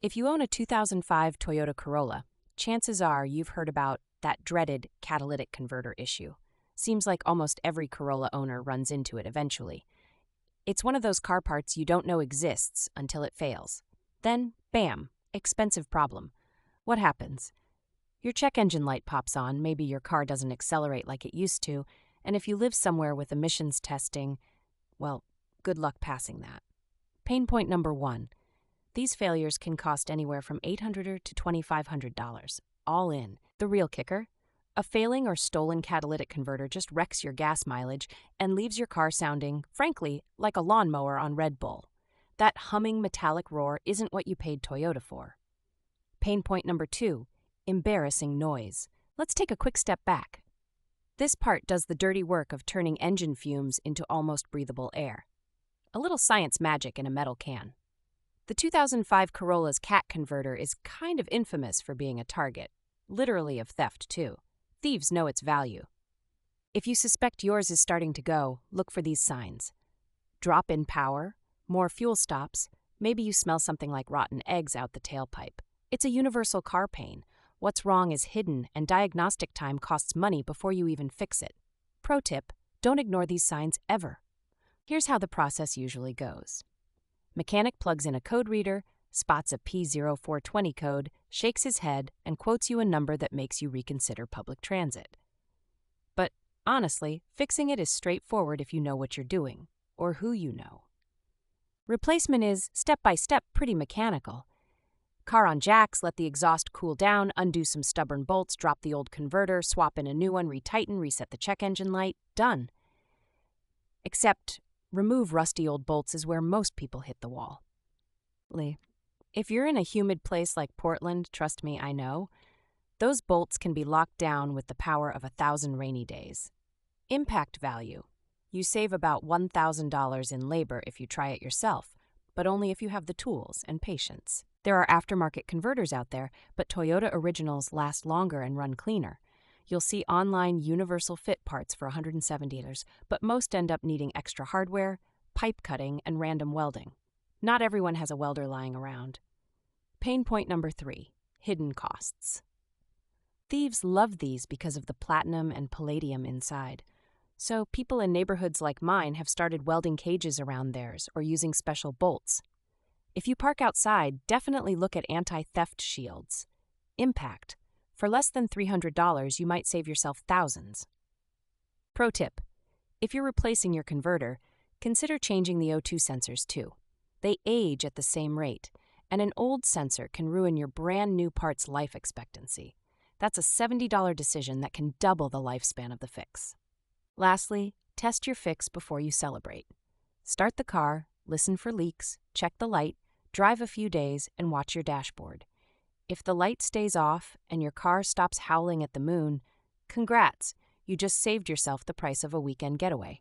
If you own a 2005 Toyota Corolla, chances are you've heard about that dreaded catalytic converter issue. Seems like almost every Corolla owner runs into it eventually. It's one of those car parts you don't know exists until it fails. Then, bam, expensive problem. What happens? Your check engine light pops on, maybe your car doesn't accelerate like it used to, and if you live somewhere with emissions testing, well, good luck passing that. Pain point number 1. These failures can cost anywhere from $800 to $2,500, all in. The real kicker? A failing or stolen catalytic converter just wrecks your gas mileage and leaves your car sounding, frankly, like a lawnmower on Red Bull. That humming metallic roar isn't what you paid Toyota for. Pain point number 2, embarrassing noise. Let's take a quick step back. This part does the dirty work of turning engine fumes into almost breathable air. A little science magic in a metal can. The 2005 Corolla's cat converter is kind of infamous for being a target, literally of theft too. Thieves know its value. If you suspect yours is starting to go, look for these signs. Drop in power, more fuel stops, maybe you smell something like rotten eggs out the tailpipe. It's a universal car pain. What's wrong is hidden, and diagnostic time costs money before you even fix it. Pro tip, don't ignore these signs ever. Here's how the process usually goes. Mechanic plugs in a code reader, spots a P0420 code, shakes his head, and quotes you a number that makes you reconsider public transit. But honestly, fixing it is straightforward if you know what you're doing, or who you know. Replacement is, step by step, pretty mechanical. Car on jacks, let the exhaust cool down, undo some stubborn bolts, drop the old converter, swap in a new one, retighten, reset the check engine light, done. Except, remove rusty old bolts is where most people hit the wall. If you're in a humid place like Portland, trust me, I know, those bolts can be locked down with the power of 1,000 rainy days. Impact value. You save about $1,000 in labor if you try it yourself, but only if you have the tools and patience. There are aftermarket converters out there, but Toyota Originals last longer and run cleaner. You'll see online universal fit parts for $170, but most end up needing extra hardware, pipe cutting, and random welding. Not everyone has a welder lying around. Pain point number 3, hidden costs. Thieves love these because of the platinum and palladium inside. So people in neighborhoods like mine have started welding cages around theirs or using special bolts. If you park outside, definitely look at anti-theft shields. Impact. For less than $300, you might save yourself thousands. Pro tip. If you're replacing your converter, consider changing the O2 sensors too. They age at the same rate, and an old sensor can ruin your brand new part's life expectancy. That's a $70 decision that can double the lifespan of the fix. Lastly, test your fix before you celebrate. Start the car, listen for leaks, check the light, drive a few days, and watch your dashboard. If the light stays off and your car stops howling at the moon, congrats, you just saved yourself the price of a weekend getaway.